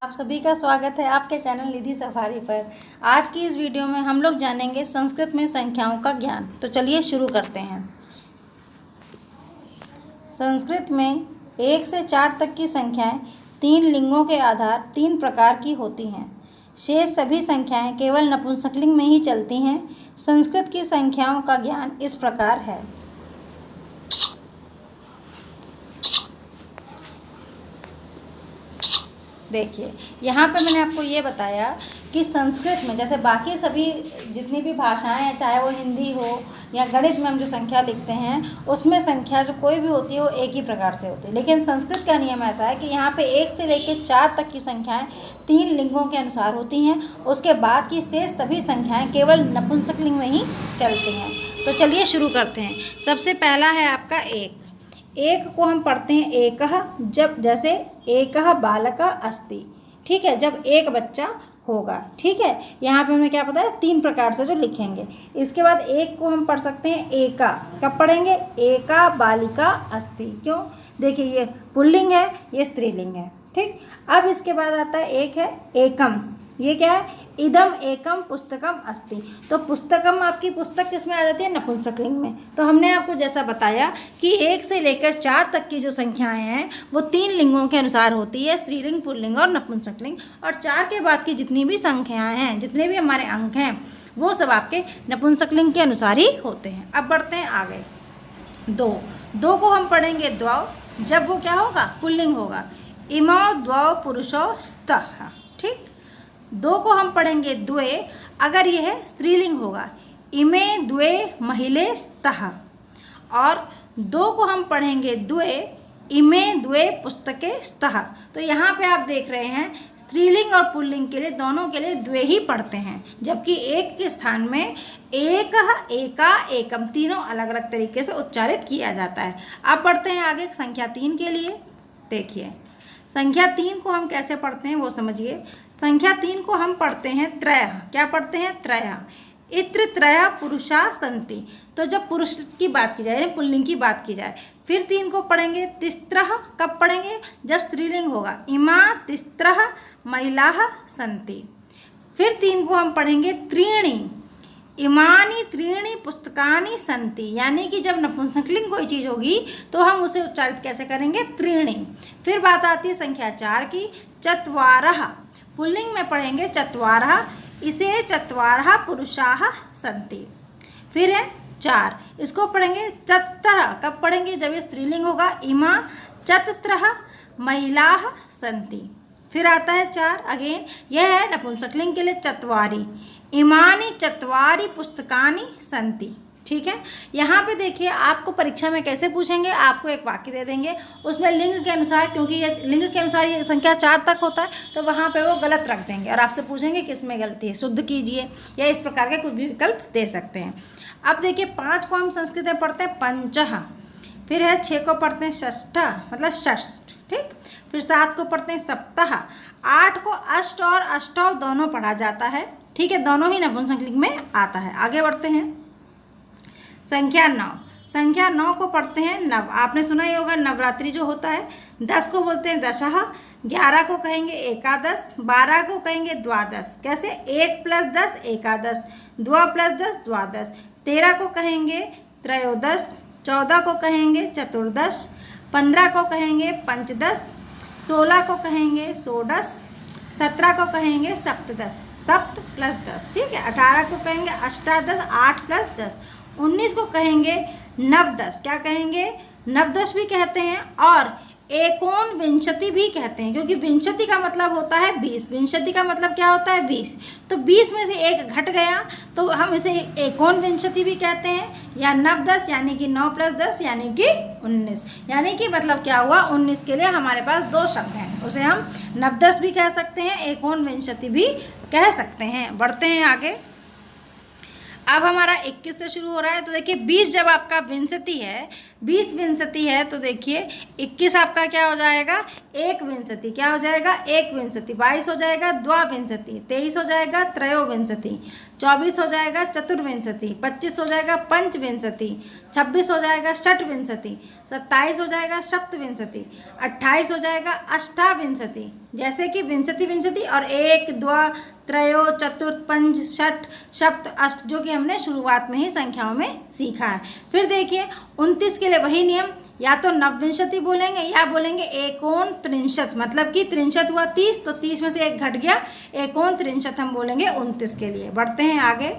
आप सभी का स्वागत है आपके चैनल निधि सफारी पर। आज की इस वीडियो में हम लोग जानेंगे संस्कृत में संख्याओं का ज्ञान। तो चलिए शुरू करते हैं। संस्कृत में 1 से 4 तक की संख्याएं 3 लिंगों के आधार 3 प्रकार की होती हैं। शेष सभी संख्याएं केवल नपुंसकलिंग में ही चलती हैं। संस्कृत की संख्याओं का ज्ञान इस प्रकार है। देखिए, यहाँ पे मैंने आपको ये बताया कि संस्कृत में जैसे बाकी सभी जितनी भी भाषाएं हैं, चाहे वो हिंदी हो या गणित में हम जो संख्या लिखते हैं, उसमें संख्या जो कोई भी होती है वो एक ही प्रकार से होती है। लेकिन संस्कृत का नियम ऐसा है कि यहाँ पे 1 से लेकर 4 तक की संख्याएं 3 लिंगों के अनुसार होती हैं। उसके बाद की शेष सभी संख्याएँ केवल नपुंसकलिंग में ही चलती हैं। तो चलिए शुरू करते हैं। सबसे पहला है आपका एक को हम पढ़ते हैं एकः, जब जैसे एकः बालकः अस्ति, ठीक है, जब एक बच्चा होगा, ठीक है। यहाँ पे हमें क्या पता है 3 प्रकार से जो लिखेंगे। इसके बाद एक को हम पढ़ सकते हैं एका, कब पढ़ेंगे? एका बालिका अस्ति। क्यों? देखिए, ये पुल्लिंग है, ये स्त्रीलिंग है, ठीक। अब इसके बाद आता है एक है एकम, ये क्या है? इदम एकम पुस्तकम अस्ति। तो पुस्तकम आपकी पुस्तक किस में आ जाती है? नपुंसकलिंग में। तो हमने आपको जैसा बताया कि 1 से लेकर 4 तक की जो संख्याएं हैं वो 3 लिंगों के अनुसार होती है, स्त्रीलिंग, पुल्लिंग और नपुंसकलिंग। और 4 के बाद की जितनी भी संख्याएं हैं, जितने भी हमारे अंक हैं, वो सब आपके नपुंसकलिंग के अनुसार ही होते हैं। अब बढ़ते हैं आगे। दो को हम पढ़ेंगे द्वौ, जब वो क्या होगा? पुल्लिंग होगा। इमौ द्वौ पुरुषौ स्तः, ठीक। 2 को हम पढ़ेंगे द्वे, अगर ये है स्त्रीलिंग होगा। इमे द्वे महिले स्तः। और 2 को हम पढ़ेंगे द्वे, इमे द्वे पुस्तके स्तः। तो यहाँ पे आप देख रहे हैं स्त्रीलिंग और पुल्लिंग के लिए, दोनों के लिए द्वे ही पढ़ते हैं, जबकि एक के स्थान में एकः, एका, एकम, तीनों अलग अलग तरीके से उच्चारित किया जाता है। अब पढ़ते हैं आगे संख्या 3 के लिए। देखिए, संख्या 3 को हम कैसे पढ़ते हैं वो समझिए। संख्या 3 को हम पढ़ते हैं त्रयः। क्या पढ़ते हैं? त्रयः। इत्र त्रयः पुरुषा सन्ति। तो जब पुरुष की बात की जाए, यानी पुल्लिंग की बात की जाए, फिर 3 को पढ़ेंगे तिस्त्रः। कब पढ़ेंगे? जब स्त्रीलिंग होगा। इमा तिस्त्रः महिलाः सन्ति। फिर 3 को हम पढ़ेंगे त्रीणि। इमानी त्रीणि पुस्तकानि सन्ति, यानी कि जब नपुंसकलिंग कोई चीज़ होगी तो हम उसे उच्चारित कैसे करेंगे? त्रीणि। फिर बात आती है संख्या 4 की, चत्वारः। पुल्लिंग में पढ़ेंगे चत्वारः, इसे चत्वारः पुरुषाः सन्ति। फिर है 4, इसको पढ़ेंगे चतुरः। कब पढ़ेंगे? जब ये स्त्रीलिंग होगा। इमा चतस्रः महिलाः सन्ति। फिर आता है 4, अगेन यह है नपुंसकलिंग के लिए चत्वारि। इमानि चत्वारि पुस्तकानि सन्ति, ठीक है। यहाँ पे देखिए, आपको परीक्षा में कैसे पूछेंगे, आपको एक वाक्य दे देंगे, उसमें लिंग के अनुसार, क्योंकि ये लिंग के अनुसार ये संख्या 4 तक होता है, तो वहाँ पे वो गलत रख देंगे और आपसे पूछेंगे किस में गलती है, शुद्ध कीजिए, या इस प्रकार के कुछ भी विकल्प दे सकते हैं। अब देखिए, 5 को हम संस्कृत में पढ़ते हैं पंचः। फिर है 6 को पढ़ते हैं षष्ठः, मतलब षष्ठ, ठीक। फिर 7 को पढ़ते हैं सप्तः। 8 को अष्ट और अष्टौ दोनों पढ़ा जाता है, ठीक है, दोनों ही नपुंसकलिंग में आता है। आगे बढ़ते हैं। संख्या 9, संख्या 9 को पढ़ते हैं नव। आपने सुना ही होगा नवरात्रि जो होता है। 10 को बोलते हैं दशः। 11 को कहेंगे एकादश। 12 को कहेंगे द्वादश। कैसे? 1 + 10 एकादश, 2 + 10 द्वादश। 13 को कहेंगे त्रयोदश। 14 को कहेंगे चतुर्दश। 15 को कहेंगे पंचदश। 16 को कहेंगे षोडश। 17 को कहेंगे सप्तदश, 7 + 10, ठीक है। 18 को कहेंगे अष्टादश, 8 + 10। 19 को कहेंगे नवदश। क्या कहेंगे? नवदश भी कहते हैं और एकोनविंशति भी कहते हैं, क्योंकि विंशति का मतलब होता है 20। विंशति का मतलब क्या होता है? 20। तो 20 में से एक घट गया तो हम इसे एकोनविंशति भी कहते हैं, या नवदश, यानी कि 9 + 10 यानी कि 19। यानी कि मतलब क्या हुआ? 19 के लिए हमारे पास 2 शब्द हैं, उसे हम नवदश भी कह सकते हैं, एकोनविंशति भी कह सकते हैं। बढ़ते हैं आगे। अब हमारा 21 से शुरू हो रहा है। तो देखिए, 20 जब आपका विंशति है, 20 विंशति है तो देखिए 21 आपका क्या हो जाएगा, एक विंशति, क्या हो जाएगा, एक विंशति। 22 हो जाएगा द्वाविंशति, 23 हो जाएगा त्रयोविंशति, 24 हो जाएगा चतुर्विंशति, 25 हो जाएगा पंचविंशति, 26 हो जाएगा षटविंशति, 27 हो जाएगा सप्तविंशति, 28 हो जाएगा अष्टाविंशति। जैसे कि विंशति विंशति और एक, द्वा, त्रयो, चतुर्थ, पंच, षट, सप्त, अष्ट, जो कि हमने शुरुआत में ही संख्याओं में सीखा है। फिर देखिए 29 के लिए वही नियम, या तो नवविंशति बोलेंगे या बोलेंगे एकोन त्रिंशत, मतलब कि त्रिंशत हुआ 30, तो 30 में से एक घट गया, एकोन त्रिंशत हम बोलेंगे 29 के लिए। बढ़ते हैं आगे।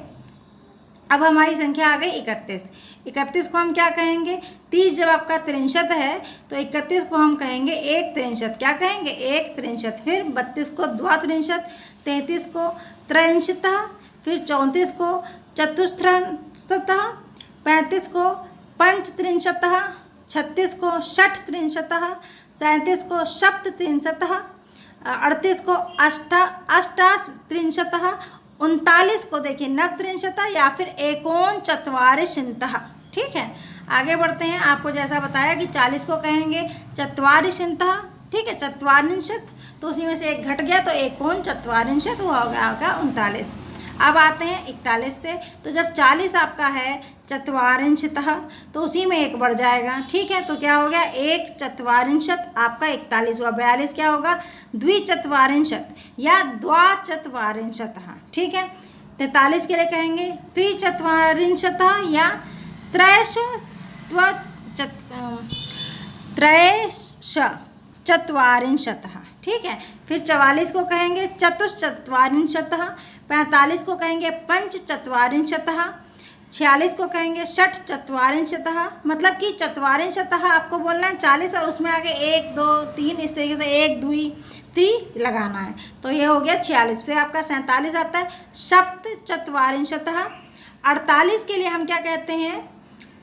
अब हमारी संख्या आ गई 31। 31 को हम क्या कहेंगे, 30 जब आपका त्रिंशत है तो 31 को हम कहेंगे एक त्रिंशत, क्या कहेंगे, एक त्रिंशत। फिर 32 को द्वात्रिंशत, 33 को त्रयंशतः, फिर 34 को चतुस्त्रिंशतः, 35 को पंचत्रिंशतः, 36 को षटत्रिंशतः, 37 को सप्तत्रिंशतः, 38 को अष्टात्रिंशतः, 39 को देखिए नवत्रिंशतः या फिर एकोन चत्वारिंशतः। ठीक है, आगे बढ़ते हैं। आपको जैसा बताया कि 40 को कहेंगे चत्वारिंशतः, ठीक है, चत्वारिंशत, तो उसी में से एक घट गया तो एकोन चत्वारिंशत हुआ होगा 39। अब आते हैं 41 से, तो जब 40 आपका है चत्वारिंशतः तो उसी में एक बढ़ जाएगा, ठीक है, तो क्या हो गया, एक चत्वारिंशत आपका 41 हुआ। 42 क्या होगा, द्विचत्वारिंशत या द्वाचत्वारिंशतः, ठीक है। 43 के लिए कहेंगे त्रिचत्वारिंशतः या त्रयश्चत्वारिंशतः, ठीक है। फिर 44 को कहेंगे चतुश्चत्वारिंशतः, 45 को कहेंगे पंचचत्वारिंशतः, 46 को कहेंगे षटचत्वारिंशतः, मतलब कि चत्वारिंशतः आपको बोलना है 40 और उसमें आगे 1 2 3 इस तरीके से एक द्वि त्रि लगाना है, तो ये हो गया 46। फिर आपका 47 आता है सप्तचत्वारिंशतः। 48 के लिए हम क्या कहते हैं,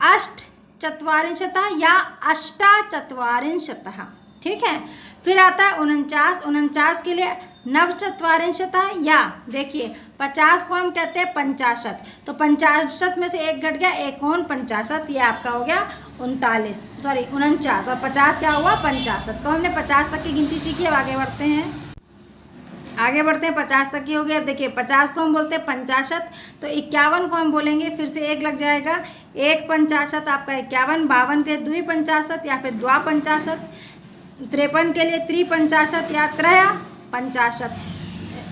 अष्टचत्वारिंशतः या अष्टाचत्वारिंशतः, ठीक है। फिर आता है 49 के लिए नवचत्वारिंशतः, या देखिए 50 को हम कहते हैं 50, तो 50 में से एक घट गया, एकोन 50, ये आपका हो गया 49 और 50 क्या हुआ 50। तो हमने 50 तक की गिनती सीखी। अब आगे बढ़ते हैं 50 तक की हो गई। अब देखिए 50 को हम बोलते हैं 50, तो 51 को हम बोलेंगे, फिर से एक लग जाएगा, एक 50 आपका 51, 52 के द्विपंचाशत या फिर द्वापंचाशत, 53 के लिए त्रिपंचाशत या त्रयापंचाशत,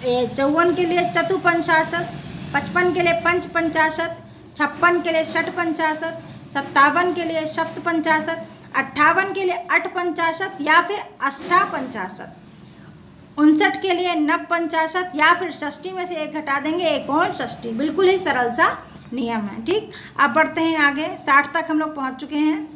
54 के लिए चतुपंचाशत, 55 के लिए पंचपंचाशत, 56 के लिए षटपंचाशत, 57 के लिए सप्तपंचाशत, 58 के लिए अठपंचाशत या फिर अष्टापंचाशत, 59 के लिए नवपंचाशत या फिर षष्ठी में से एक घटा देंगे, एकोन षष्ठी। बिल्कुल ही सरल सा नियम है, ठीक। अब बढ़ते हैं आगे। 60 तक हम लोग पहुंच चुके हैं।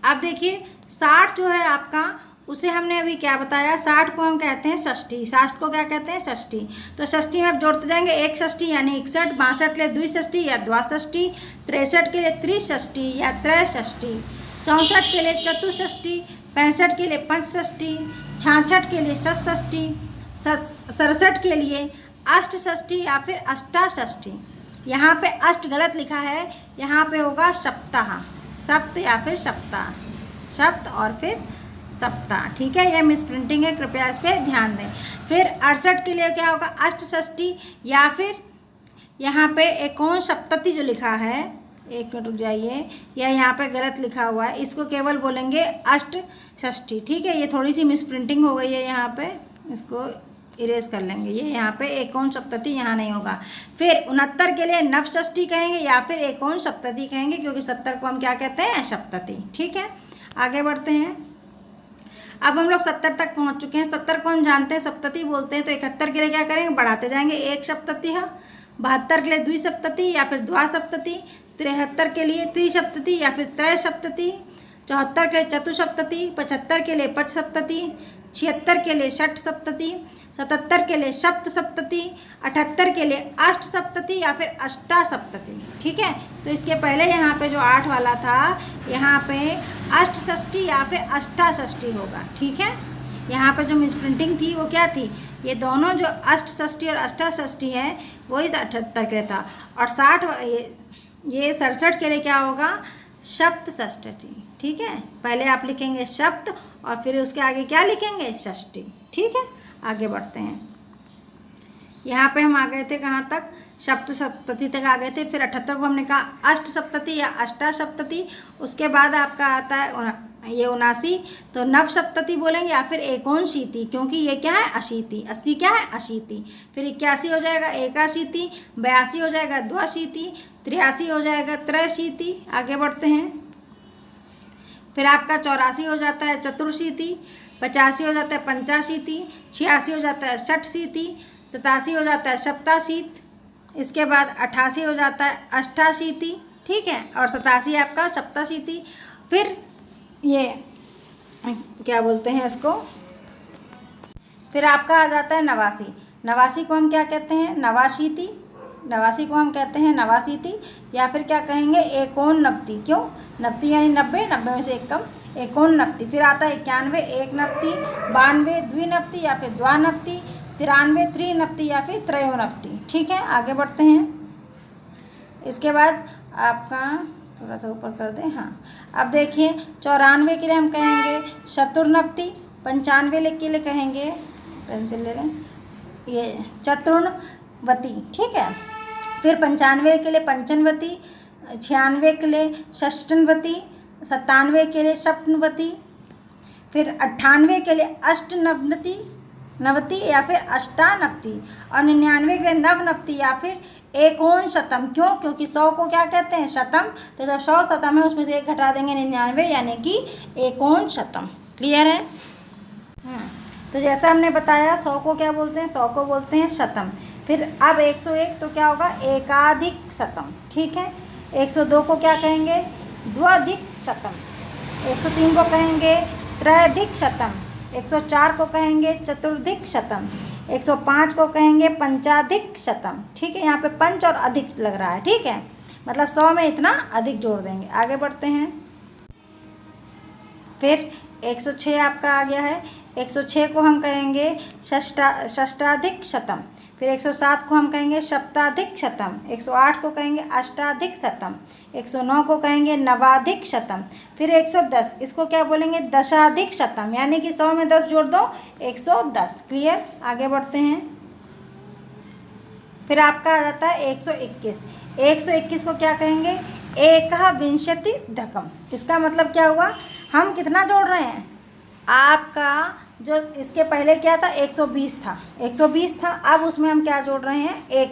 अब देखिए 60 जो है आपका, उसे हमने अभी क्या बताया, 60 को हम कहते हैं षष्ठी। 60 को क्या कहते हैं, षष्ठी। तो षष्ठी में आप जोड़ते जाएंगे, एक षष्ठी यानी 61, 62 के लिए द्विषष्ठी या द्वाषष्ठी, 63 के लिए त्रिषष्ठी या त्रयषष्ठी, 64 के लिए चतुषष्ठी, 65 के लिए पंचषष्ठी, 66 के लिए षष्ठी, 67 के लिए अष्टषष्ठी या फिर अष्टाषष्ठी। यहाँ पे अष्ट गलत लिखा है, यहाँ पे होगा सप्ताह, सप्त या फिर सप्ताह, सप्त और फिर सप्ताह, ठीक है। यह मिस प्रिंटिंग है, कृपया इस पर ध्यान दें। फिर 68 के लिए क्या होगा, अष्टषष्ठी या फिर यहाँ पे एकोन सप्तति जो लिखा है, एक मिनट रुक जाइए, यह यहाँ पे गलत लिखा हुआ है, इसको केवल बोलेंगे अष्टषष्ठी, ठीक है। ये थोड़ी सी मिस प्रिंटिंग हो गई है, यहाँ पे इसको इरेज कर लेंगे, ये यहाँ पे एकोन सप्तति यहाँ नहीं होगा। फिर 69 के लिए नवषष्ठी कहेंगे या फिर एकोन सप्तति कहेंगे, क्योंकि 70 को हम क्या कहते हैं, सप्तति, ठीक है। आगे बढ़ते हैं। अब हम लोग 70 तक पहुँच चुके हैं। 70 को हम जानते हैं सप्तति बोलते हैं, तो 71 के लिए क्या करेंगे, बढ़ाते जाएंगे, एक सप्तति है। 72 के लिए द्विसप्तति या फिर द्वासप्तति, 73 के लिए त्रिसप्तति या फिर त्रयसप्तति, 74 के लिए चतुसप्तति, 75 के लिए पंचसप्तति, 76 के लिए षटसप्तति, 77 के लिए सप्तसप्तति, 78 के लिए अष्टसप्तति या फिर अष्टासप्तति, ठीक है। तो इसके पहले यहाँ पे जो 8 वाला था, यहाँ पे अष्टषष्ठी या फिर अष्टाषष्ठी होगा, ठीक है। यहाँ पे जो मिसप्रिंटिंग थी वो क्या थी, ये दोनों जो अष्टषष्ठी और अष्टाषष्ठी है वो इस 78 के लिए था, और 60 ये 67 के लिए क्या होगा, सप्तषष्ठी, ठीक है, पहले आप लिखेंगे शब्द और फिर उसके आगे क्या लिखेंगे, षष्ठी। ठीक है, आगे बढ़ते हैं। यहाँ पे हम आ गए थे कहाँ तक, सप्त सप्तति तक आ गए थे। फिर 78 को हमने कहा अष्ट सप्तति या अष्टा सप्तति। उसके बाद आपका आता है ये 79, तो नव सप्तति बोलेंगे या फिर एकोनशीति, क्योंकि ये क्या है, अशीति। 80 क्या है, अशीति। फिर 81 हो जाएगा एकाशीति, 82 हो जाएगा द्वाशीति, 83 हो जाएगा त्रयशीति। आगे बढ़ते हैं। फिर आपका 84 हो जाता है चतुर्शीति, 85 हो जाता है पंचाशीति, 86 हो जाता है षटशीति, 87 हो जाता है सप्ताशीत, इसके बाद 88 हो जाता है अष्टाशीति। ठीक है, और 87 आपका सप्ताशीति। फिर ये क्या बोलते हैं इसको, फिर आपका आ जाता है 89। 89 को हम क्या कहते हैं, नवाशीति। 89 को हम कहते हैं नवाशीति, या फिर क्या कहेंगे, एकोननवति। क्यों, नवति यानी 90, 90 में से एक कम, एकोननवति। फिर आता है 91 एकनवति, 92 द्विनवति या फिर द्वानवति, 93 त्रिनवति या फिर त्रयोनवति। ठीक है, आगे बढ़ते हैं। इसके बाद आपका थोड़ा सा ऊपर कर दें, हाँ। अब देखिए 94 के लिए हम कहेंगे चतुर्नवति, 95 के लिए कहेंगे, पेंसिल ले लें, ये चतुर्णवति। ठीक है, फिर 95 के लिए पंचनवति, 96 के लिए षष्ठनवति, 97 के लिए सप्तनवति, फिर 98 के लिए अष्टनवति या फिर अष्टानवति, और 99 के लिए नवनवति या फिर एकोनशतम। क्यों, क्योंकि 100 को क्या कहते हैं, शतम। तो जब 100 शतम है उसमें से एक घटा देंगे 99, यानी कि एकोनशतम। क्लियर है। तो जैसा हमने बताया 100 को क्या बोलते हैं, 100 को बोलते हैं शतम। फिर अब 101 तो क्या होगा, एकाधिक शतम। ठीक है, 102 को क्या कहेंगे, द्व्यधिक शतम। 103 को कहेंगे त्रयधिक शतम। 104 को कहेंगे चतुर्धिक शतम। 105 को कहेंगे पंचाधिक शतम। ठीक है, यहाँ पे पंच और अधिक लग रहा है। ठीक है, मतलब 100 में इतना अधिक जोड़ देंगे। आगे बढ़ते हैं। फिर 106 आपका आ गया है। 106 को हम कहेंगे षष्टाधिक शतम। फिर 107 को हम कहेंगे सप्ताधिक शतम। 108 को कहेंगे अष्टाधिक शतम। 109 को कहेंगे नवाधिक शतम। फिर 110, इसको क्या बोलेंगे, दशाधिक शतम, यानी कि 100 में 10 जोड़ दो, 110। क्लियर, आगे बढ़ते हैं। फिर आपका आ जाता है 121। 121 को क्या कहेंगे, एकविंशतिधकम। इसका मतलब क्या हुआ, हम कितना जोड़ रहे हैं, आपका जो इसके पहले क्या था, 120 था, 120 था। अब उसमें हम क्या जोड़ रहे हैं, ये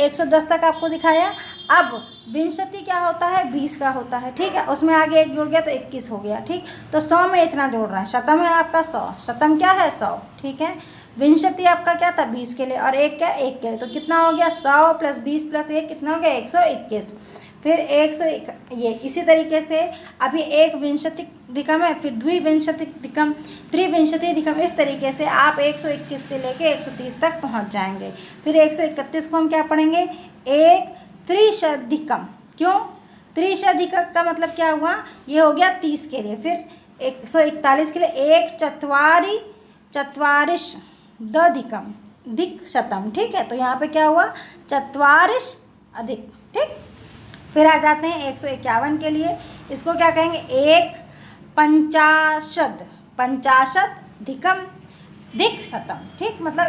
110 तक आपको दिखाया। अब विंशति क्या होता है, 20 का होता है। ठीक है, उसमें आगे एक जुड़ गया तो 21 हो गया। ठीक, तो 100 में इतना जोड़ रहे हैं। शतम है आपका 100, शतम क्या है 100। ठीक है, विंशति आपका क्या था, 20 के लिए, और एक क्या, 1 के लिए। तो कितना हो गया, 100 + 20 + 1 कितना हो गया, 121। फिर 101, ये इसी तरीके से अभी एक विंशतिधिकम है, फिर द्विविंशतिधिकम, त्रिविंशतिधिकम। इस तरीके से आप 121 से लेके 130 तक पहुंच जाएंगे। फिर 131 को हम क्या पढ़ेंगे, एक त्रिशदिकम। क्यों, त्रिशदिकम का मतलब क्या हुआ, ये हो गया 30 के लिए। फिर 141 के लिए एक चत्वारिश दधिकम, दिक शतम। ठीक है, तो यहाँ पे क्या हुआ, चत्वारिश अधिक। ठीक, फिर आ जाते हैं 151 के लिए। इसको क्या कहेंगे, एक पंचाशदिकम दिक शतम। ठीक, मतलब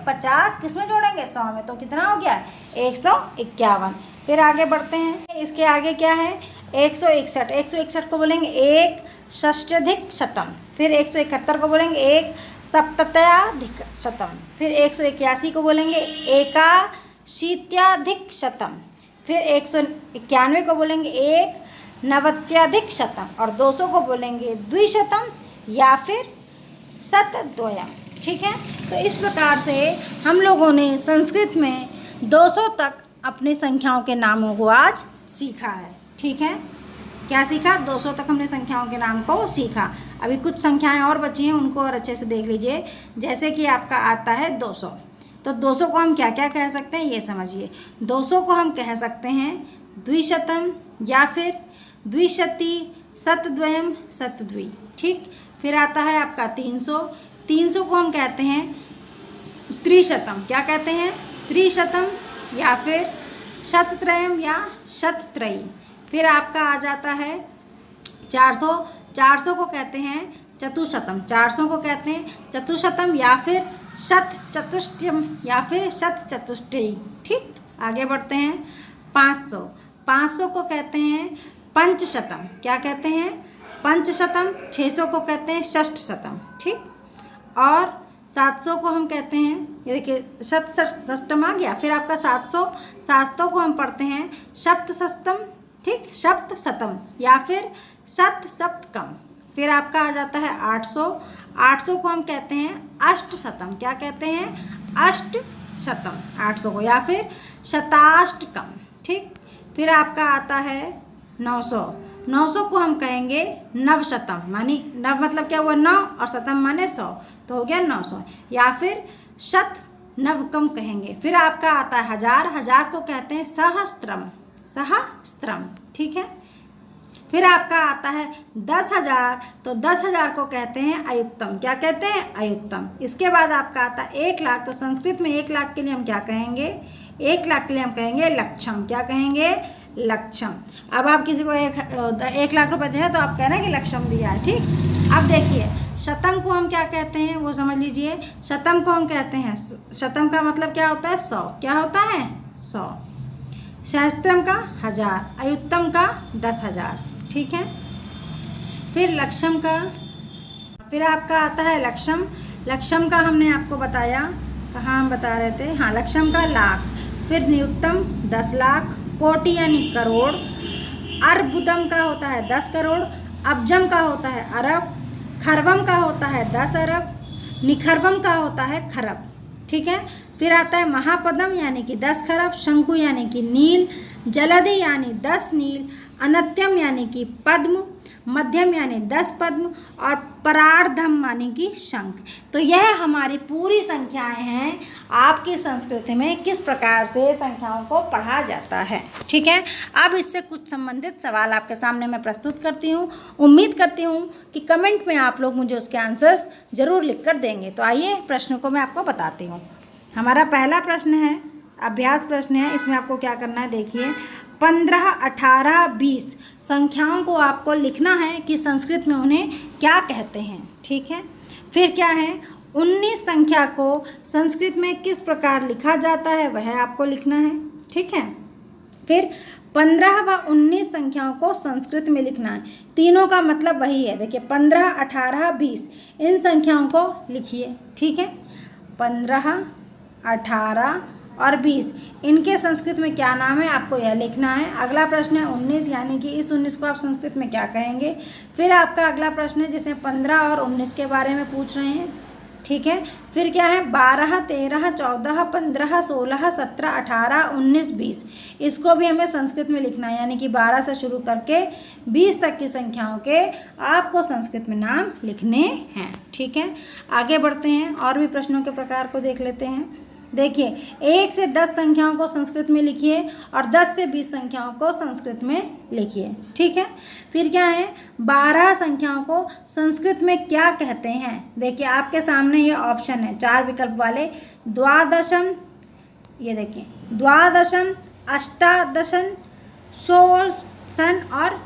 50 किस में जोड़ेंगे, 100 में। तो कितना हो गया, 151। फिर आगे बढ़ते हैं। इसके आगे क्या है, 161। 161 को बोलेंगे एक षष्ठाधिक शतम। फिर 171 को बोलेंगे एक सप्तत्याधिक शतम। फिर 181 को बोलेंगे एकाशीत्याधिक शतम। फिर 191 को बोलेंगे एक नवत्याधिक शतम, और 200 को बोलेंगे द्विशतम या फिर शतद्वयम। ठीक है, तो इस प्रकार से हम लोगों ने संस्कृत में 200 तक अपनी संख्याओं के नामों को आज सीखा है। ठीक है, क्या सीखा, 200 तक हमने संख्याओं के नाम को सीखा। अभी कुछ संख्याएं और बची हैं, उनको और अच्छे से देख लीजिए। जैसे कि आपका आता है 200, तो 200 को हम क्या क्या कह सकते हैं, ये समझिए। 200 को हम कह सकते हैं द्विशतम या फिर द्विशती, शतद्वयम, शतद्वि। ठीक, फिर आता है आपका 300। 300 को हम कहते हैं त्रिशतम। क्या कहते हैं, त्रिशतम या फिर शतत्रयम या शतत्रयी। फिर आपका आ जाता है 400 को कहते हैं चतुशतम, 400 को कहते हैं चतुशतम या फिर शत चतुष्टयम या फिर शत चतुष्टयी। ठीक, आगे बढ़ते हैं। 500 को कहते हैं पंचशतम, क्या कहते हैं? पंचशतम। 600 को कहते हैं षष्ठशतम। ठीक, और 700 को हम कहते हैं, ये देखिए शतषष्टम आ गया। फिर आपका 700 को हम पढ़ते हैं सप्तशतम। ठीक, सप्तशतम या फिर शतसप्तकम। फिर आपका आ जाता है 800 को हम कहते हैं अष्टशतम, क्या कहते हैं? अष्टशतम 800 को, या फिर शताष्टकम। ठीक, फिर आपका आता है 900 को हम कहेंगे नवशतम, मानी नव मतलब क्या हुआ? 9 और शतम माने 100, तो हो गया 900, या फिर शत नवकम कहेंगे। फिर आपका आता है 1000 को कहते हैं सहस्त्रम। ठीक है, फिर आपका आता है 10,000, तो 10,000 को कहते हैं अयुक्तम, क्या कहते हैं? अयुक्तम। इसके बाद आपका आता है 1,00,000, तो संस्कृत में 1,00,000 के लिए हम क्या कहेंगे? 1,00,000 के लिए हम कहेंगे लक्षम, क्या कहेंगे? लक्षम। अब आप किसी को 1,00,000 रुपये दे रहे हैं तो आप कहना कि लक्षम दिया है। ठीक, अब देखिए शतम को हम क्या कहते हैं वो समझ लीजिए। शतम को हम कहते हैं, शतम का मतलब क्या होता है? 100, क्या होता है? 100। सहस्त्रम का 1000, अयुक्तम का 10,000। ठीक है, फिर लक्षम का, फिर आपका आता है लक्षम का हमने आपको बताया, कहाँ हम बता रहे थे? हाँ, लक्षम का लाख। फिर नियुक्तम 10 लाख, कोटि यानी करोड़, अर्बुदम का होता है 10 करोड़, अब्जम का होता है अरब, खरबम का होता है 10 अरब, निखरबम का होता है खरब। ठीक है, फिर आता है महापदम यानी कि 10 खरब, शंकु यानी कि नील, जलधि यानी 10 नील, अनत्यम यानी कि पद्म, मध्यम यानी 10 पद्म, और परार्धम यानी कि शंख। तो यह हमारी पूरी संख्याएं हैं। आपकी संस्कृति में किस प्रकार से संख्याओं को पढ़ा जाता है। ठीक है, अब इससे कुछ संबंधित सवाल आपके सामने मैं प्रस्तुत करती हूँ। उम्मीद करती हूँ कि कमेंट में आप लोग मुझे उसके आंसर्स ज़रूर लिख कर देंगे। तो आइए प्रश्नों को मैं आपको बताती हूँ। हमारा पहला प्रश्न है, अभ्यास प्रश्न है। इसमें आपको क्या करना है, देखिए 15, 18, 20 संख्याओं को आपको लिखना है कि संस्कृत में उन्हें क्या कहते हैं। ठीक है, फिर क्या है, 19 संख्या को संस्कृत में किस प्रकार लिखा जाता है वह आपको लिखना है। ठीक है, फिर 15 व 19 संख्याओं को संस्कृत में लिखना है। तीनों का मतलब वही है। देखिए 15, 18, 20 इन संख्याओं को लिखिए। ठीक है, 15, 18 और 20 इनके संस्कृत में क्या नाम है आपको यह लिखना है। अगला प्रश्न है 19, यानी कि इस 19 को आप संस्कृत में क्या कहेंगे। फिर आपका अगला प्रश्न है जिसमें 15 और 19 के बारे में पूछ रहे हैं। ठीक है, फिर क्या है 12, 13, 14, 15, 16, 17, 18, 19, 20 इसको भी हमें संस्कृत में लिखना है। यानी कि 12 से शुरू करके 20 तक की संख्याओं के आपको संस्कृत में नाम लिखने हैं। ठीक है, आगे बढ़ते हैं और भी प्रश्नों के प्रकार को देख लेते हैं। देखिए 1 से 10 संख्याओं को संस्कृत में लिखिए और 10 से 20 संख्याओं को संस्कृत में लिखिए। ठीक है, फिर क्या है 12 संख्याओं को संस्कृत में क्या कहते हैं। देखिए आपके सामने ये ऑप्शन है 4 विकल्प वाले, द्वादशम, ये देखिए द्वादशम, अष्टादशन, षोडशन और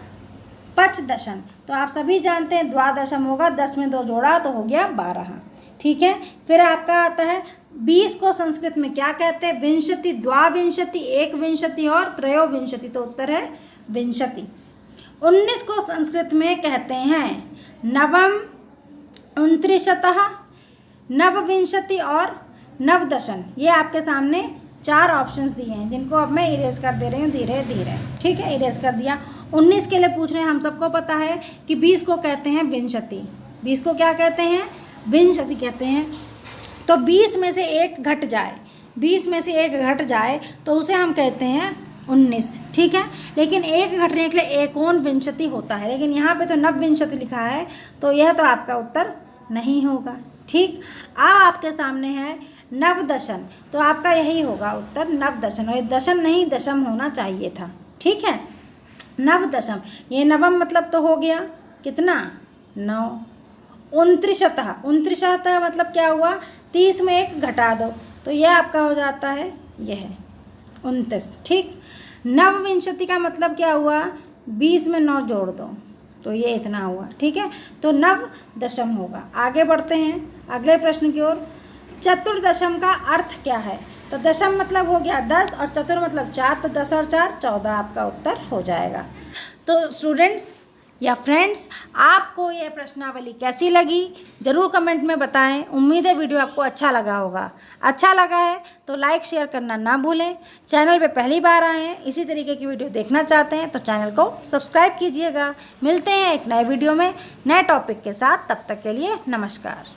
पंचदशन। तो आप सभी जानते हैं द्वादशम होगा, 10 में 2 जोड़ा तो हो गया 12। ठीक है, फिर आपका आता है 20 को संस्कृत में क्या कहते हैं, विंशति, द्वाविंशति, एकविंशति और त्रयोविंशति। तो उत्तर है विंशति। 19 को संस्कृत में कहते हैं नवम, उनत्रिशतः, नवविंशति और नवदशन। ये आपके सामने 4 ऑप्शंस दिए हैं जिनको अब मैं इरेज कर दे रही हूँ धीरे धीरे। ठीक है, इरेज कर दिया। 19 के लिए पूछ रहे हैं, हम सबको पता है कि 20 को कहते हैं विंशति। 20 को क्या कहते हैं, विंशति कहते हैं। तो 20 में से एक घट जाए, 20 में से एक घट जाए तो उसे हम कहते हैं 19। ठीक है, लेकिन एक घटने के लिए एकोनविंशति होता है, लेकिन यहाँ पे तो नवविंशति लिखा है, तो यह तो आपका उत्तर नहीं होगा। ठीक, आपके सामने है नवदशन, तो आपका यही होगा उत्तर नवदशन, और दशन नहीं दशम होना चाहिए था। ठीक है, नवदशम, ये नवम मतलब तो हो गया कितना 9। उनत्रिशतः, उनत्रिशतः मतलब क्या हुआ 30 में एक घटा दो, तो यह आपका हो जाता है यह 29। ठीक, नवविंशति का मतलब क्या हुआ 20 में 9 जोड़ दो, तो ये इतना हुआ, ठीक है। तो नव दशम होगा। आगे बढ़ते हैं अगले प्रश्न की ओर। चतुर्दशम का अर्थ क्या है? तो दशम मतलब हो गया 10 और चतुर मतलब 4, तो 10 और 4 14 आपका उत्तर हो जाएगा। तो स्टूडेंट्स या फ्रेंड्स, आपको ये प्रश्नावली कैसी लगी ज़रूर कमेंट में बताएं। उम्मीद है वीडियो आपको अच्छा लगा होगा। अच्छा लगा है तो लाइक शेयर करना ना भूलें। चैनल पे पहली बार आए हैं, इसी तरीके की वीडियो देखना चाहते हैं तो चैनल को सब्सक्राइब कीजिएगा। मिलते हैं एक नए वीडियो में नए टॉपिक के साथ, तब तक के लिए नमस्कार।